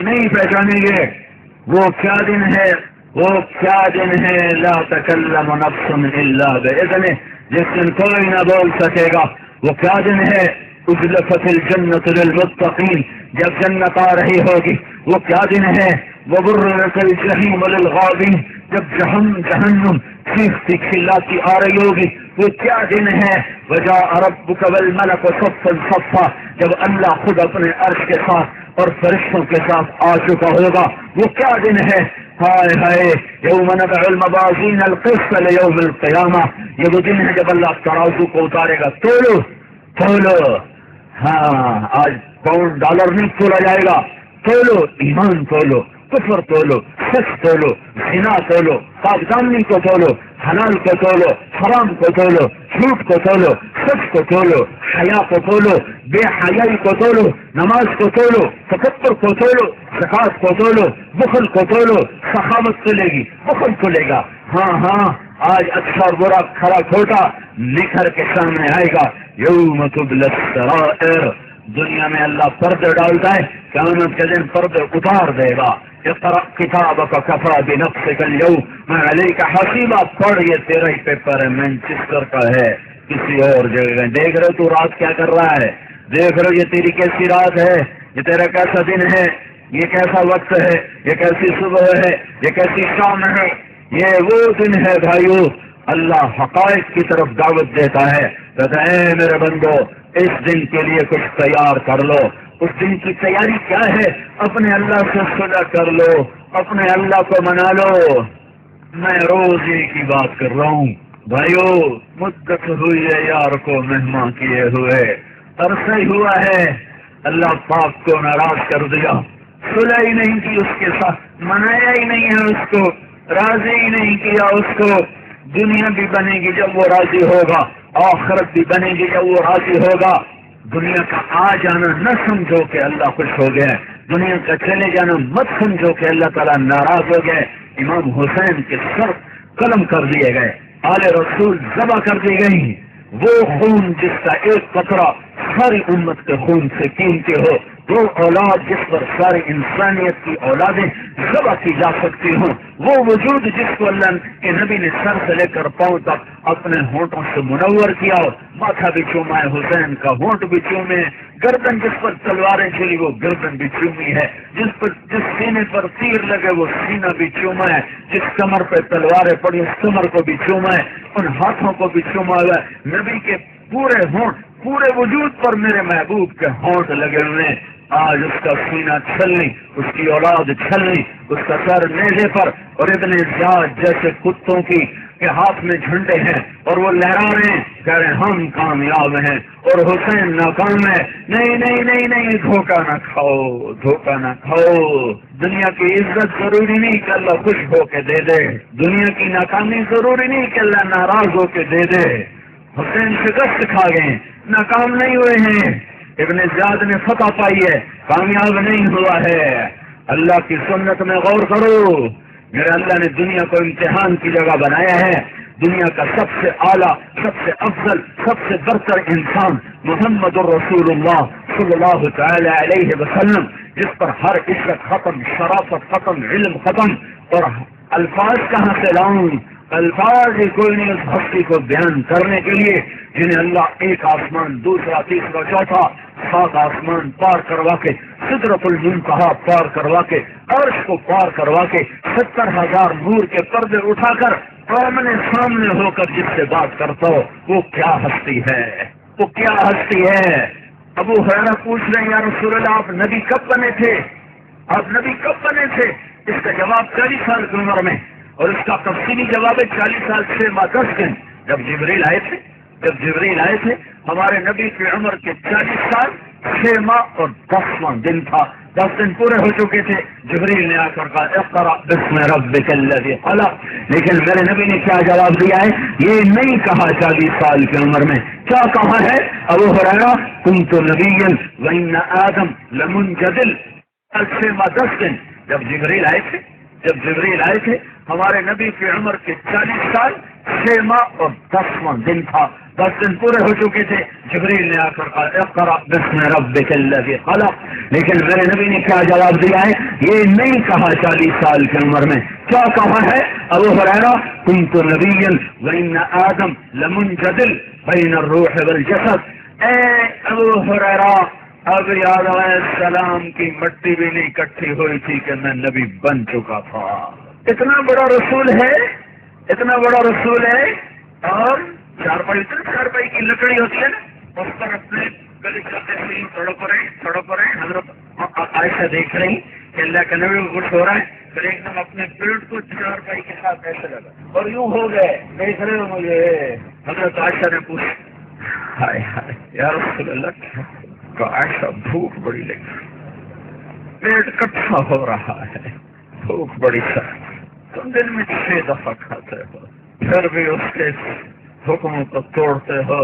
نہیں پہچانیں گے وہ کیا دن ہے، وہ کیا دن ہے لا تکلم نفس الا باذنہ، جس دن کوئی نہ بول سکے گا۔ وہ کیا دن ہے، ازلفت الجنت للمتقین، جب جنت آ رہی ہوگی۔ وہ کیا دن ہے، وبرزت الجحیم للغابین، جب جہنم چیختی کھلاتی آ رہی ہوگی۔ وہ کیا دن ہے، وجاء ربک والملک صفا صفا، جب اللہ خود اپنے عرش کے ساتھ اور فرشتوں کے ساتھ آ چکا ہوگا۔ وہ کیا دن ہے، ہائے ہائے، یوم ندع الموازین القسط لیوم القیامہ، یہ وہ دن ہے جب اللہ ترازو کو اتارے گا۔ تولو، ہاں آج پاؤنڈ ڈالر نہیں تولا جائے گا، تولو، ایمان تولو، کفر تولو، سچ تولو، زنا تولو، پاکدامنی کو تولو، حلال کو تولو، حرام کو تولو، جھوٹ کو تولو، سچ کو تولو، حیا کو تولو، بے حیائی کو تولو، نماز کو تولو، تکبر کو تولو، زکات کو تولو، بخل کو تولو۔ سخاوت تلے گی، بخل تلے گا۔ ہاں آج اچھا اور برا، کھرا کھوٹا نکھر کے سامنے آئے گا۔ یوم تبلی السرائر، دنیا میں اللہ پردے ڈالتا ہے، قیامت کے دن پردے اتار دے گا۔ اقرأ کتابک کفی بنفسک اليوم علیک حسیبا، پڑھ یہ تیرا ہی پیپر ہے، مینچسٹر کا ہے، کسی اور جگہ۔ دیکھ رہے تو رات کیا کر رہا ہے، دیکھ رہے یہ تیری کیسی رات ہے، یہ تیرا کیسا دن ہے، یہ کیسا وقت ہے، یہ کیسی صبح ہے، یہ کیسی شام ہے۔ یہ وہ دن ہے بھائیو، اللہ حقائق کی طرف دعوت دیتا ہے، کہتا ہے اے میرے بندو اس دن کے لیے کچھ تیار کر لو۔ اس دن کی تیاری کیا ہے، اپنے اللہ سے صلح کر لو، اپنے اللہ کو منا لو۔ میں روز ایک ہی بات کر رہا ہوں بھائیو، مدت ہوئی ہے یار کو مہمان کیے ہوئے، عرصہ ہی ہوا ہے اللہ پاک کو ناراض کر دیا، صلح ہی نہیں کی اس کے ساتھ، منایا ہی نہیں ہے اس کو، راضی ہی نہیں کیا اس کو۔ دنیا بھی بنے گی جب وہ راضی ہوگا، آخرت بھی بنے گی جب وہ راضی ہوگا۔ دنیا کا آ جانا نہ سمجھو کہ اللہ خوش ہو گیا، دنیا کا چلے جانا مت سمجھو کہ اللہ تعالیٰ ناراض ہو گئے۔ امام حسین کے سر قلم کر دیے گئے، آل رسول ذبح کر دی گئی، وہ خون جس کا ایک قطرہ ساری امت کے خون سے قیمتی ہو، وہ اولاد جس پر ساری انسانیت کی اولادیں ذبح کی جا سکتی ہوں، وہ وجود جس کو اللہ کے نبی نے سر سے لے کر پاؤں تک اپنے ہونٹوں سے منور کیا، اور ماتھا بھی چوما ہے حسین کا، ہونٹ بھی چومے، گردن جس پر تلواریں چلی وہ گردن بھی چومی ہے، جس سینے پر تیر لگے وہ سینہ بھی چوما ہے، جس کمر پہ تلواریں پڑی اس کمر کو بھی چوما ہے، ان ہاتھوں کو بھی چوما ہوا ہے۔ نبی کے پورے ہونٹ، پورے وجود پر میرے محبوب کے ہونٹ لگے ہوئے ہیں۔ آج اس کا سینہ چھلنی، اس کی اولاد چھلنی، اس کا سر نیزے پر، اور ابن زیاد جیسے کتوں کی کے ہاتھ میں جھنڈے ہیں اور وہ لہرا رہے ہیں، کہہ رہے ہیں ہم کامیاب ہیں اور حسین ناکام ہے۔ نہیں نہیں نہیں نہیں، دھوکہ نہ کھاؤ، دھوکہ نہ کھاؤ۔ دنیا کی عزت ضروری نہیں کہ اللہ خوش ہو کے دے دے، دنیا کی ناکامی ضروری نہیں کہ اللہ ناراض ہو کے دے دے۔ حسین شکست کھا گئے، ناکام نہیں ہوئے ہیں، ابن زیاد نے فتح پائی ہے، کامیاب نہیں ہوا ہے۔ اللہ کی سنت میں غور کرو، میرے اللہ نے دنیا کو امتحان کی جگہ بنایا ہے۔ دنیا کا سب سے اعلیٰ، سب سے افضل، سب سے برتر انسان محمد الرسول اللہ صلی اللہ تعالی علیہ وسلم، جس پر ہر عزت ختم، شرافت ختم، علم ختم، اور الفاظ کہاں سے لاؤں، الفاظ ہی کوئی نہیں اس ہستی کو بیان کرنے کے لیے جنہیں اللہ ایک آسمان، دوسرا، تیسرا، چوتھا، 7 آسمان پار کروا کے، سدرۃ المنتہا پار کروا کے، عرش کو پار کروا کے، 70,000 نور کے پردے اٹھا کر آمنے سامنے ہو کر جس سے بات کرتا ہو، وہ کیا ہستی ہے، وہ کیا ہستی ہے۔ ابو ہریرہ پوچھ رہے ہیں یا رسول اللہ آپ نبی کب بنے تھے، آپ نبی کب بنے تھے؟ اس کا جواب 40 سال کی عمر میں، اور اس کا تفصیلی جواب ہے 40 سال 6 ماہ 10 دن، جب جبریل آئے تھے ہمارے نبی کی عمر کے 40 سال 6 ماہ اور 10واں دن تھا، 10 دن پورے ہو چکے تھے۔ جبریل نے آ کر کہا اقرأ باسم ربک الذی خلق، لیکن میرے نبی نے کیا جواب دیا ہے؟ یہ نہیں کہا 40 سال کی عمر میں، کیا کہا ہے؟ ابو ہریرہ کنت نبیا وان آدم لمنجدل، 6 ماہ 10 دن جب جبریل آئے تھے ہمارے نبی کی عمر کے 40 سال 6 ماہ اور 10واں دن تھا، 10 دن پورے ہو چکے تھے، جبریل نے آ کر کہا اقرأ باسم ربک الذی خلق، لیکن میرے نبی نے کیا جواب دیا ہے؟ یہ نہیں کہا 40 سال کی عمر میں، کیا کہا ہے؟ ابو ہریرہ کنت نبیا وان آدم لمنجدل بین الروح والجسد، اے ابو ہریرہ اب آدم علیہ السلام کی مٹی بھی نہیں اکٹھی ہوئی تھی کہ میں نبی بن چکا تھا۔ اتنا بڑا رسول ہے، اتنا بڑا رسول ہے، اور چارپائی کی لکڑی ہوتی ہے نا، اس پر اپنے گلی چلتے ہوئے تڑپ رہے حضرت عائشہ دیکھ رہی کہ اللہ کے نبی کو کچھ ہو رہا ہے، پھر ایک دم اپنے پیٹ کو چارپائی کے ساتھ ایسے لگا اور یوں ہو گئے، دیکھ رہے ہو مجھے؟ حضرت عائشہ نے پوچھا ہائے ہائے یا رسول اللہ، عائشہ بھوک بڑی لگی، پیٹ کٹھا ہو رہا ہے، بھوک بڑی سخت، تم دن میں 6 دفعہ کھاتے ہو، پھر بھی اس کے حکموں کو توڑتے ہو،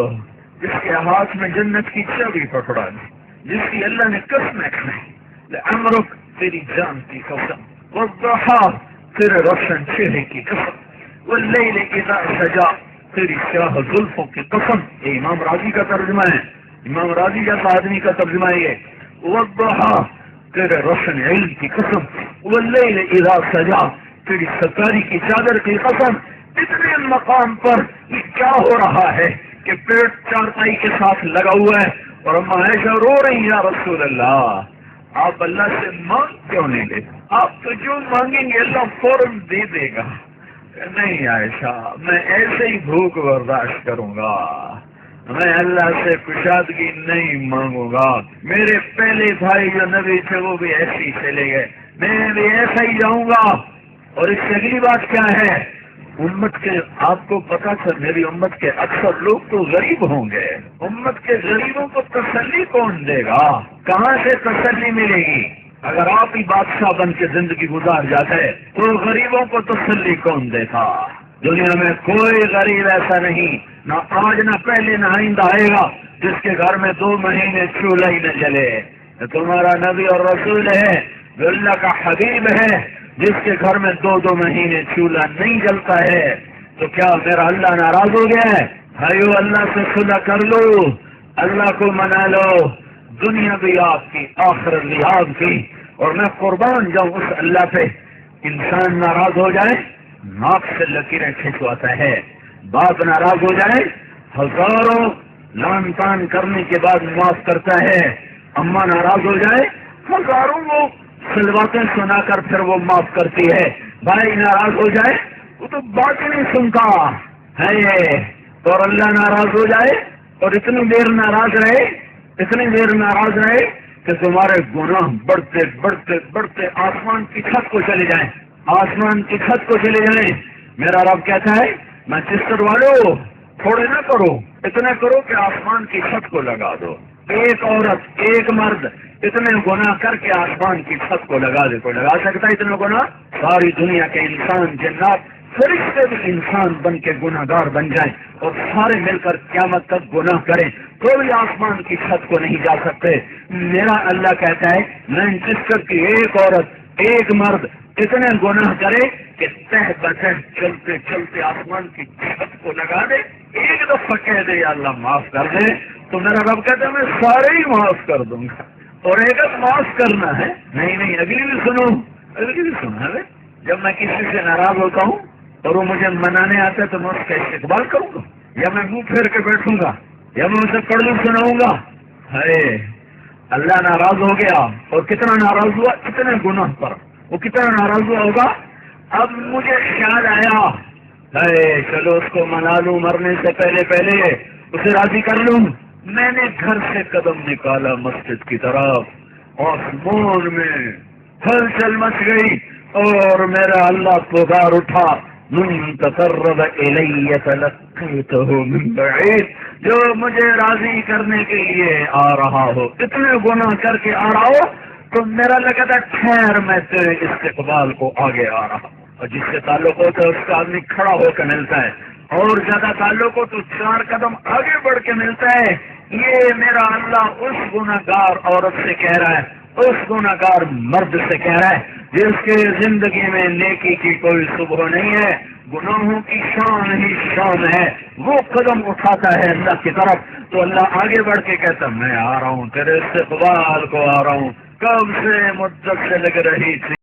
جس کے ہاتھ میں جنت کی چابی پکڑا دی، جس کی اللہ نے قسمیں کھائی، لعمرک تیری جان کی قسم، والضحی تیرے روشن چہرے کی قسم، واللیل اذا سجا تیری سیاہ زلفوں کی قسم۔ یہ امام راضی کا ترجمہ ہے، امام راضی جیسا آدمی کا ترجمہ یہ، والضحی تیرے روشن علم کی قسم، واللیل اذا سجا تیری ستاری کی چادر کی قسم۔ اتنے مقام پر یہ کیا ہو رہا ہے کہ پیٹ چارپائی کے ساتھ لگا ہوا ہے اور اما عائشہ رو رہی، یا رسول اللہ آپ اللہ سے مانگ کیوں نہیں لیتے؟ آپ تو جو مانگیں گے اللہ فوراً دے دے گا۔ نہیں عائشہ، میں ایسے ہی بھوک برداشت کروں گا، میں اللہ سے کشادگی نہیں مانگوں گا۔ میرے پہلے بھائی جو نبی تھے وہ بھی ایسے ہی چلے گئے، میں بھی ایسا ہی جاؤں گا۔ اور اس سے اگلی بات کیا ہے؟ امت کے، آپ کو پتا تھا میری امت کے اکثر لوگ تو غریب ہوں گے، امت کے غریبوں کو تسلی کون دے گا؟ کہاں سے تسلی ملے گی؟ اگر آپ ہی بادشاہ بن کے زندگی گزار جاتے تو غریبوں کو تسلی کون دیتا؟ دنیا میں کوئی غریب ایسا نہیں، نہ آج نہ پہلے نہ آئندہ آئے گا جس کے گھر میں 2 مہینے چولہا ہی نہ جلے۔ تمہارا نبی اور رسول ہے، جو اللہ کا حبیب ہے، جس کے گھر میں 2 مہینے چولہا نہیں جلتا ہے، تو کیا میرا اللہ ناراض ہو گیا ہے؟ بھائیو اللہ سے صلح کر لو، اللہ کو منا لو، دنیا بھی آپ کی، آخرت بھی آپ کی، اور میں قربان جاؤں اس اللہ پہ۔ انسان ناراض ہو جائے ناک سے لکیریں کھینچواتا ہے، باپ ناراض ہو جائے ہزاروں لان تان کرنے کے بعد معاف کرتا ہے، اماں ناراض ہو جائے ہزاروں وہ سلواتیں سنا کر پھر وہ معاف کرتی ہے، بھائی ناراض ہو جائے وہ تو بات ہی نہیں سنتا ہے، اور اللہ ناراض ہو جائے اور اتنی دیر ناراض رہے، اتنی دیر ناراض رہے کہ تمہارے گناہ بڑھتے بڑھتے بڑھتے آسمان کی چھت کو چلے جائیں، آسمان کی چھت کو چلے جائیں۔ میرا رب کہتا ہے میں چستر والو تھوڑے نہ کرو، اتنا کرو کہ آسمان کی چھت کو لگا دو۔ ایک عورت ایک مرد اتنے گناہ کر کے آسمان کی چھت کو لگا دے، کوئی لگا سکتا ہے اتنے گناہ؟ ساری دنیا کے انسان جنات فرشتے بھی انسان بن کے گناہ گار بن جائیں اور سارے مل کر قیامت تک گناہ کریں تو بھی آسمان کی چھت کو نہیں جا سکتے۔ میرا اللہ کہتا ہے میں جس کر کی ایک عورت ایک مرد اتنے گناہ کرے کہ تہ بتہ چلتے چلتے آسمان کی چھت کو لگا دے، ایک دفعہ کہہ دے یا اللہ معاف کر دے، تو میرا رب کہتا ہے میں سارے ہی معاف کر دوں گا۔ اور ایک معاف کرنا ہے، نہیں اگلی بھی سنو، اگلی بھی سنو ہے، جب میں کسی سے ناراض ہوتا ہوں اور وہ مجھے منانے آتا ہے تو میں اس کا استقبال کروں گا یا میں منہ پھیر کے بیٹھوں گا یا میں اسے کڑوی سناؤں گا؟ ہے اللہ ناراض ہو گیا، اور کتنا ناراض ہوا؟ اتنے گناہ پر وہ کتنا ناراض ہوا ہوگا۔ اب مجھے خیال آیا ہے چلو اس کو منا لوں، مرنے سے پہلے اسے راضی کر لوں۔ میں نے گھر سے قدم نکالا مسجد کی طرف، آسمان میں ہلچل مچ گئی اور میرا اللہ پکار اٹھا من تقرب الی فلقیتہ من بعید، جو مجھے راضی کرنے کے لیے آ رہا ہو، اتنے گناہ کر کے آ رہا ہو تو میرا لگا تھا ٹھہر میں تیرے استقبال کو آگے آ رہا، اور جس سے تعلق ہوتا ہے اس کا آدمی کھڑا ہو کے ملتا ہے، اور زیادہ تعلق ہو تو 4 قدم آگے بڑھ کے ملتا ہے۔ یہ میرا اللہ اس گناہ گار عورت سے کہہ رہا ہے، اس گناہ گار مرد سے کہہ رہا ہے جس کے زندگی میں نیکی کی کوئی صبح نہیں ہے، گناہوں کی شان ہی شان ہے، وہ قدم اٹھاتا ہے اللہ کی طرف تو اللہ آگے بڑھ کے کہتا میں آ رہا ہوں، تیرے استقبال کو آ رہا ہوں، کب سے مدت سے لگ رہی تھی